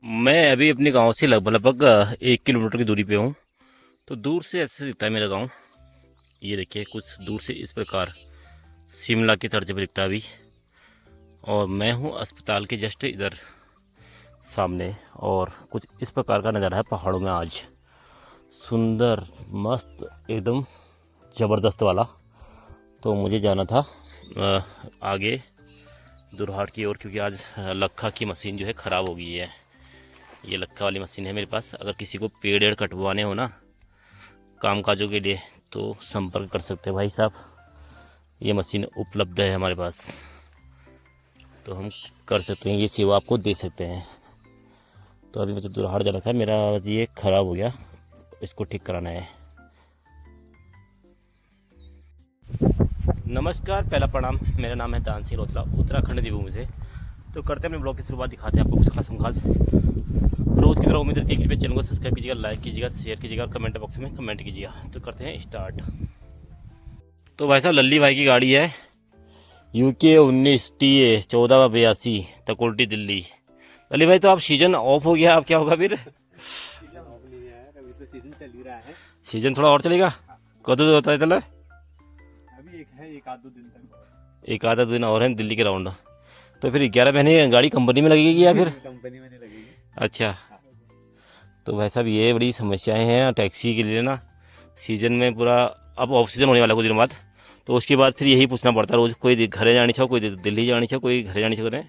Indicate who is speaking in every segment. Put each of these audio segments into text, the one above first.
Speaker 1: मैं अभी अपने गांव से लगभग 1 किलोमीटर की दूरी पे हूँ। तो दूर से ऐसे दिखता है मेरा गांव। ये देखिए कुछ दूर से इस प्रकार शिमला की तर्ज पर दिखता है अभी। और मैं हूँ अस्पताल के जस्ट इधर सामने। और कुछ इस प्रकार का नज़ारा है पहाड़ों में आज। सुंदर मस्त एकदम ज़बरदस्त वाला। तो मुझे जाना था आगे दुरहाट की ओर, क्योंकि आज लक्खा की मशीन जो है ख़राब हो गई है। ये लक्खा वाली मशीन है मेरे पास। अगर किसी को पेड़ एड़ कटवाने हो ना काम काजों के लिए तो संपर्क कर सकते हैं भाई साहब। ये मशीन उपलब्ध है हमारे पास, तो हम कर सकते हैं, ये सेवा आपको दे सकते हैं। तो अभी मुझे दुरहाट जाना था, मेरा ये ख़राब हो गया, इसको ठीक कराना है। नमस्कार, पहला प्रणाम। मेरा नाम है दान सिंह रोतला, उत्तराखंड देवभूमि से। तो करते हैं अपने ब्लॉग की शुरुआत, दिखाते हैं आपको कुछ खास खास। रोज़ की तरह उम्मीद रहती है कि चैनल को सब्सक्राइब कीजिएगा, लाइक कीजिएगा, शेयर कीजिएगा और कमेंट बॉक्स में कमेंट कीजिएगा। तो करते हैं स्टार्ट। तो भाई साहब लल्ली भाई की गाड़ी है, UK 19 TA 1482 तकोल्टी दिल्ली। लल्ली भाई तो आप सीजन ऑफ हो गया, अब क्या होगा फिर?
Speaker 2: सीजन ऑफ नहीं है यार, अभी तो सीजन चल ही रहा है।
Speaker 1: सीजन थोड़ा और चलेगा, कब तक होता है चला?
Speaker 2: अभी एक आध दो दिन तक।
Speaker 1: एक आधा दिन और है दिल्ली के राउंड। तो फिर 11 महीने गाड़ी कंपनी में लगेगी या फिर?
Speaker 2: कंपनी में नहीं लगेगी।
Speaker 1: अच्छा। तो भाई साहब ये बड़ी समस्याएं हैं टैक्सी के लिए ना। सीजन में पूरा अब ऑफ सीजन होने वाला है कुछ दिनों बाद, तो उसके बाद फिर यही पूछना पड़ता है रोज़। कोई घर जानी चाहो, कोई दिल्ली जानी चाहो, कोई घर जानी चाहो करें।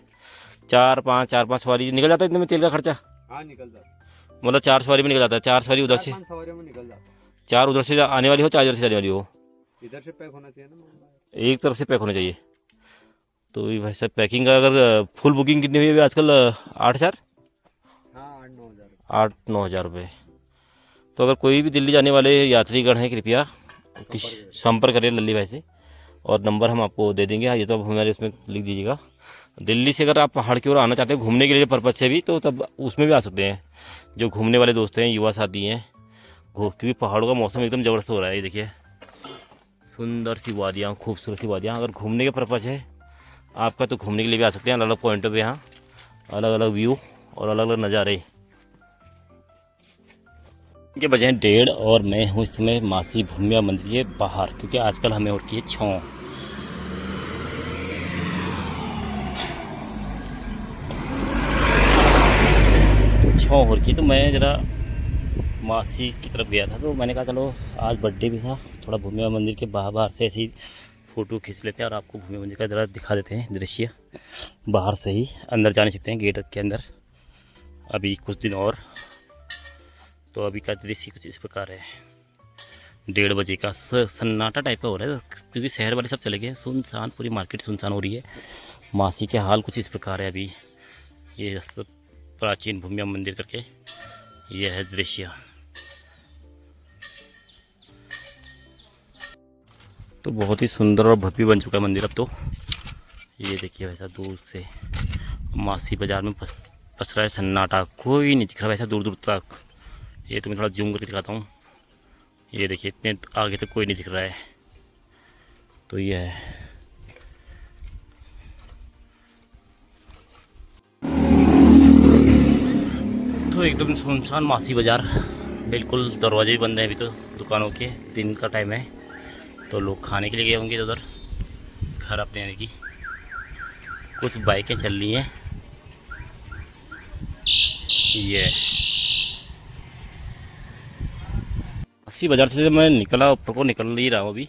Speaker 1: चार पाँच सवारी निकल जाता है इतने में तेल का खर्चा।
Speaker 2: हाँ निकल जाता
Speaker 1: मतलब 4 सवारी में निकल जाता है। 4 सवारी उधर
Speaker 2: है,
Speaker 1: से,
Speaker 2: 5 सवारियों में निकल जाता
Speaker 1: 4 उधर से आने वाली हो, 4 इधर से जाने वाली हो,
Speaker 2: है। इधर से पैक होना चाहिए ना।
Speaker 1: एक तरफ से पैक होना चाहिए। तो ये भाई साहब पैकिंग का अगर फुल बुकिंग कितनी हुई है अभी आजकल? 8,000,
Speaker 2: हाँ 8-9 हज़ार।
Speaker 1: 8-9 हज़ार रुपये। तो अगर कोई भी दिल्ली जाने वाले यात्रीगण हैं कृपया किस संपर्क करें लल्ली भाई से, और नंबर हम आपको दे देंगे। हाँ ये तो अब हमारे उसमें लिख दीजिएगा। दिल्ली से अगर आप पहाड़ की ओर आना चाहते हैं घूमने के लिए पर्पज से भी, तो तब उसमें भी आ सकते हैं। जो घूमने वाले दोस्त हैं, युवा साथी हैं, क्योंकि पहाड़ों का मौसम एकदम ज़बरदस्त हो रहा है। ये देखिए सुंदर सी वादियाँ, खूबसूरत सी वादियाँ। अगर घूमने का पर्पज है आपका तो घूमने के लिए भी आ सकते हैं। अलग अलग पॉइंटों पे यहाँ अलग अलग व्यू और अलग अलग नज़ारे। के बजे हैं 1:30 और मैं हूँ इस समय मासी भूमिया मंदिर के बाहर, क्योंकि आजकल हमें हो रखी है छाँव। छाँव हो रखी, तो मैं ज़रा मासी की तरफ गया था, तो मैंने कहा चलो आज बर्थडे भी था, थोड़ा भूमिया मंदिर के बाहर से ऐसी फ़ोटो खींच लेते हैं और आपको भूमिया मंदिर का ज़रा दिखा देते हैं दृश्य। बाहर से ही, अंदर जा नहीं सकते हैं गेट के अंदर अभी कुछ दिन और। तो अभी का दृश्य कुछ इस प्रकार है। 1:30 बजे का सन्नाटा टाइप का हो रहा है, क्योंकि शहर वाले सब चले गए, सुनसान, पूरी मार्केट सुनसान हो रही है। मासी के हाल कुछ इस प्रकार है अभी। ये सब प्राचीन भूमिया मंदिर करके यह है दृश्य। तो बहुत ही सुंदर और भव्य बन चुका है मंदिर अब तो। ये देखिए वैसा दूर से मासी बाज़ार में पस रहा है सन्नाटा, कोई नहीं दिख रहा वैसा दूर दूर तक। ये तो मैं थोड़ा जूम करके दिखाता हूँ। ये देखिए इतने आगे तक कोई नहीं दिख रहा है। तो ये है, तो एकदम सुनसान मासी बाज़ार, बिल्कुल दरवाजे भी बंद हैं अभी तो दुकानों के। दिन का टाइम है तो लोग खाने के लिए गए होंगे उधर घर अपने आने की। कुछ बाइकें चल रही हैं। ये मासी बाज़ार से मैं निकला, ऊपर को निकल ही रहा हूँ अभी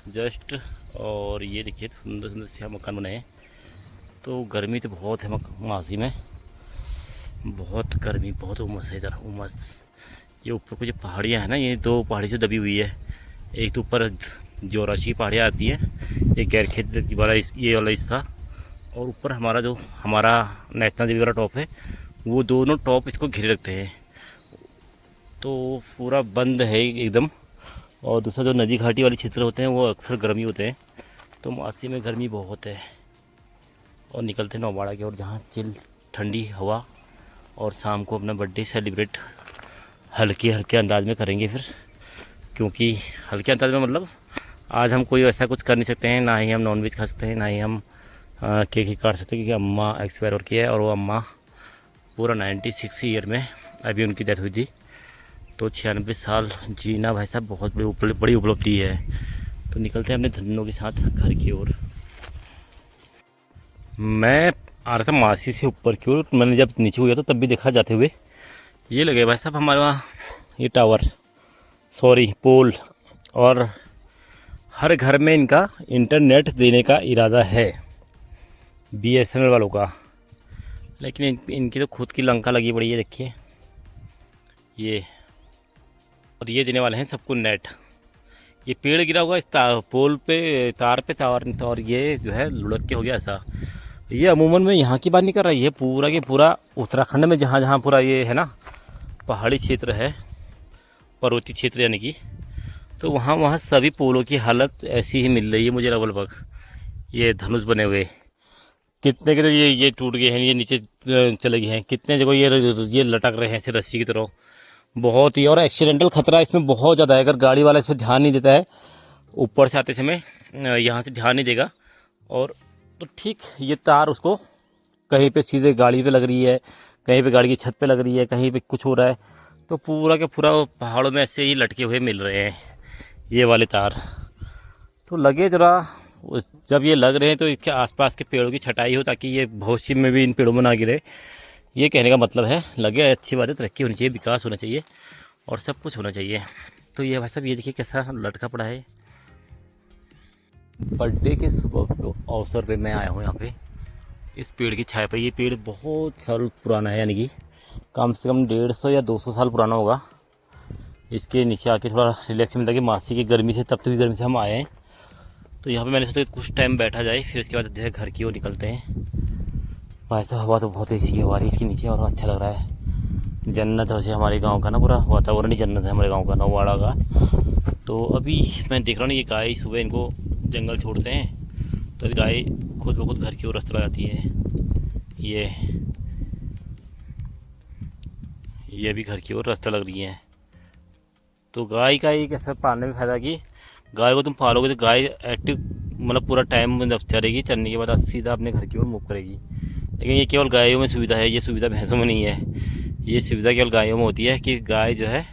Speaker 1: जस्ट। और ये देखिए सुंदर सुंदर से मकान बने हैं। तो गर्मी तो बहुत है मासी में, बहुत गर्मी, बहुत उमस है इधर, उमस। ये ऊपर को जो पहाड़ियाँ हैं ना, ये 2 पहाड़ी से दबी हुई है। एक तो ऊपर जोराशी की पहाड़ियाँ आती है, एक गैरखेत वाला ये वाला हिस्सा, और ऊपर हमारा नेशनल जीवी वाला टॉप है। वो दोनों टॉप इसको घेरे रखते हैं, तो पूरा बंद है एकदम। और दूसरा जो नदी घाटी वाले क्षेत्र होते हैं वो अक्सर गर्मी होते हैं। तो मासी में गर्मी बहुत है। और निकलते हैं नौबाड़ा की ओर, जहाँ चिल ठंडी हवा, और शाम को अपना बर्थडे सेलिब्रेट हल्के हल्के अंदाज में करेंगे फिर। क्योंकि हल्के अंदाज में मतलब आज हम कोई ऐसा कुछ कर नहीं सकते हैं, ना ही हम नॉनवेज खा सकते हैं, ना ही हम केक ही काट सकते हैं, क्योंकि अम्मा एक्सपायर हो रही है और वो अम्मा पूरा 96 ईयर में अभी उनकी डेथ हुई थी। तो 96 साल जीना भाई साहब बहुत बड़ी उपलब्धि है। तो निकलते हैं अपने धन्नों के साथ घर की ओर। मैं आ रहा था मासी से ऊपर की ओर, मैंने जब नीचे हुआ तो तब भी देखा जाते हुए। ये लगे भाई साहब हमारे वहाँ ये टावर, सॉरी पोल, और हर घर में इनका इंटरनेट देने का इरादा है BSNL वालों का। लेकिन इनकी तो खुद की लंका लगी पड़ी है, देखिए ये। और ये देने वाले हैं सबको नेट। ये पेड़ गिरा हुआ इस पोल पे, तार पे तार, और ये जो है लुढ़क के हो गया ऐसा। ये अमूमन में यहाँ की बात नहीं कर रहा, ये पूरा के पूरा उत्तराखंड में जहाँ जहाँ पूरा ये है ना पहाड़ी क्षेत्र है, पर्वतीय क्षेत्र यानी कि, तो वहाँ वहाँ सभी पोलों की हालत ऐसी ही मिल रही है मुझे लगभग। ये धनुष बने हुए कितने के तो ये टूट गए हैं, ये नीचे चले गए हैं, कितने जगह ये लटक रहे हैं ऐसे रस्सी की तरह। बहुत ही, और एक्सीडेंटल खतरा इसमें बहुत ज़्यादा है। अगर गाड़ी वाला इस पर ध्यान नहीं देता है, ऊपर से आते समय यहाँ से ध्यान नहीं देगा, और तो ठीक ये तार उसको कहीं पे सीधे गाड़ी पे लग रही है, कहीं पे गाड़ी की छत पे लग रही है, कहीं पे कुछ हो रहा है, तो पूरा के पूरा पहाड़ों में ऐसे ही लटके हुए मिल रहे हैं ये वाले तार। तो लगे ज़रा, जब ये लग रहे हैं तो इसके आसपास के पेड़ों की छटाई हो, ताकि ये भविष्य में भी इन पेड़ों में ना गिरे। ये कहने का मतलब है, लगे अच्छी बात है, तरक्की होनी चाहिए, विकास होना चाहिए, और सब कुछ होना चाहिए। तो ये भाई साहब ये देखिए कैसा लटका पड़ा है। बर्थडे के सुबह अवसर पे मैं आया हूँ यहाँ पे इस पेड़ की छाया पे। ये पेड़ बहुत साल पुराना है, यानी कि कम से कम 150 या 200 साल पुराना होगा। इसके नीचे आके थोड़ा रिलैक्स मिलता है कि मासी की गर्मी से, तब तो भी गर्मी से हम आए हैं। तो यहाँ पे मैंने सोचा कुछ टाइम बैठा जाए, फिर उसके बाद जो है घर की ओर निकलते हैं। भाई साहब हवा तो बहुत ऐसी हवा रही है इसके नीचे, और अच्छा लग रहा है। जन्नत वैसे हमारे गांव का ना, पूरा वातावरण ही जन्नत है हमारे गांव का, नौवाड़ा का। तो अभी मैं देख रहा हूँ ये गाय सुबह इनको जंगल छोड़ते हैं, तो गाय खुद ब खुद घर की ओर रास्ता लगाती है। ये भी घर की ओर रास्ता लग रही है। तो गाय का एक ऐसा पालने में फ़ायदा कि गाय को तुम पालोगे तो गाय एक्टिव, मतलब पूरा टाइम जब चरेगी, चरने के बाद सीधा अपने घर की ओर मूव करेगी। लेकिन ये केवल गायों में सुविधा है, ये सुविधा भैंसों में नहीं है। ये सुविधा केवल गायों में होती है कि गाय जो है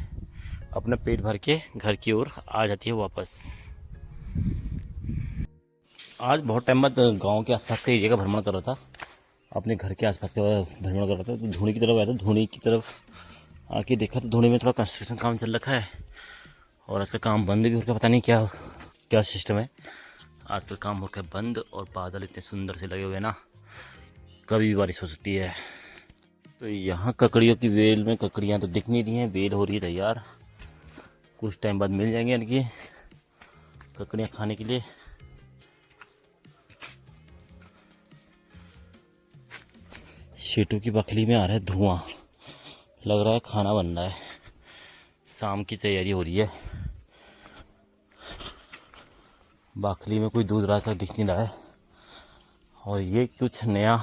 Speaker 1: अपना पेट भर के घर की ओर आ जाती है वापस। आज बहुत टाइम बाद गांव के आसपास का एरिया का भ्रमण कर रहा था, अपने घर के आसपास का भ्रमण कर रहा था। तो धूनी की तरफ आया था, धूनी की तरफ आके देखा तो धूनी में थोड़ा कंस्ट्रक्शन काम चल रखा है, और इसका काम बंद भी हो रखा है। पता नहीं क्या क्या सिस्टम है, आजकल काम हो रखा है बंद। और बादल इतने सुंदर से लगे हुए हैं ना, कभी भी बारिश हो सकती है। तो यहाँ ककड़ियों की वेल में ककड़ियाँ तो दिख नहीं रही हैं, वेल हो रही है तैयार, कुछ टाइम बाद मिल जाएंगे यानी कि ककड़ियाँ खाने के लिए। शेटू की बखली में आ रहा है धुआं, लग रहा है खाना बन रहा है, शाम की तैयारी हो रही है। बखली में कोई दूध रास्ता दिख नहीं रहा है। और ये कुछ नया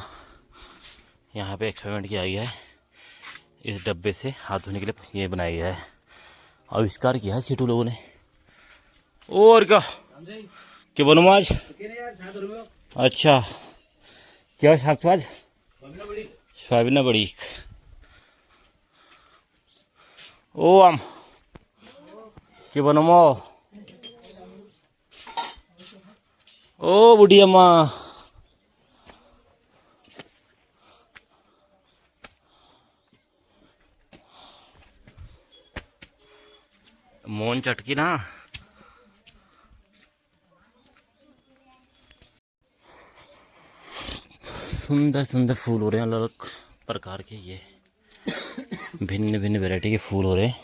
Speaker 1: यहाँ पे एक्सपेरिमेंट किया गया है, इस डब्बे से हाथ धोने के लिए ये बनाया गया है, आविष्कार किया है सीटू लोगों ने। और क्या बनूँ आज? अच्छा क्या शाक आज? सोयाबीन बड़ी। ओ आम क्या बनमो? ओ बुढ़ी अम्मा मोन चटकी ना। सुंदर सुंदर फूल हो रहे हैं, अलग अलग प्रकार के, ये भिन्न भिन्न वैरायटी के फूल हो रहे हैं।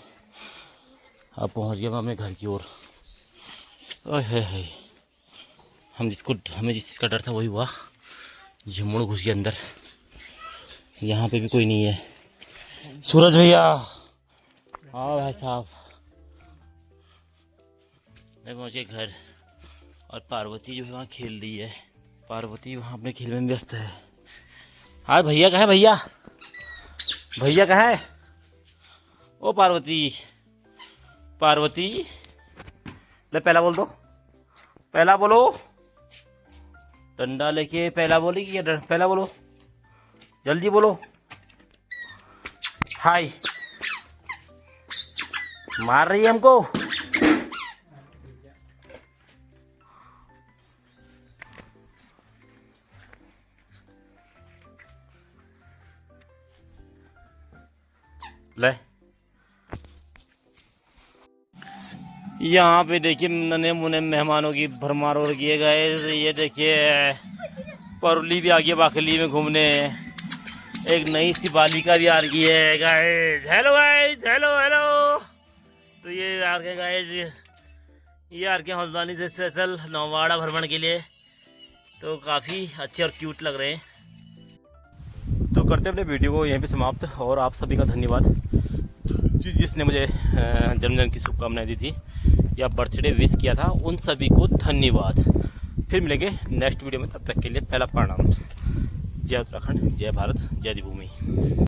Speaker 1: अब पहुंच गया अपने घर की ओर। है हमें जिस चीज़ का डर था वही हुआ, झुम्मुड़ घुस गया अंदर। यहाँ पे भी कोई नहीं है। सूरज भैया, हाँ भाई साहब, मैं पहुँचे घर, और पार्वती जो है वहाँ खेल रही है। पार्वती वहाँ अपने खेल में व्यस्त है। हाँ भैया कहाँ है? भैया कहाँ है? ओ पार्वती, पार्वती ले पहला बोल दो, पहला बोलो। डंडा लेके पहला बोलेगी या पहला बोलो, जल्दी बोलो। हाय, मार रही है हमको। ले, यहाँ पे देखिए नन्हे मुन्ने मेहमानों की भरमार हो रही है गाइस। ये देखिए परली भी आ गई बाखली में घूमने, एक नई सी बालिका भी आ रही है guys. Hello guys, hello hello. तो ये आ रहे गाइस, ये आ रहे हल्द्वानी से स्पेशल नौवाड़ा भ्रमण के लिए। तो काफ़ी अच्छे और क्यूट लग रहे हैं। तो करते अपने वीडियो को यहीं पे समाप्त, और आप सभी का धन्यवाद जिसने मुझे जन्मदिन की शुभकामनाएं दी थी या बर्थडे विश किया था, उन सभी को धन्यवाद। फिर मिलेंगे नेक्स्ट वीडियो में, तब तक के लिए पहला प्रणाम। जय उत्तराखंड, जय भारत, जय देवभूमि।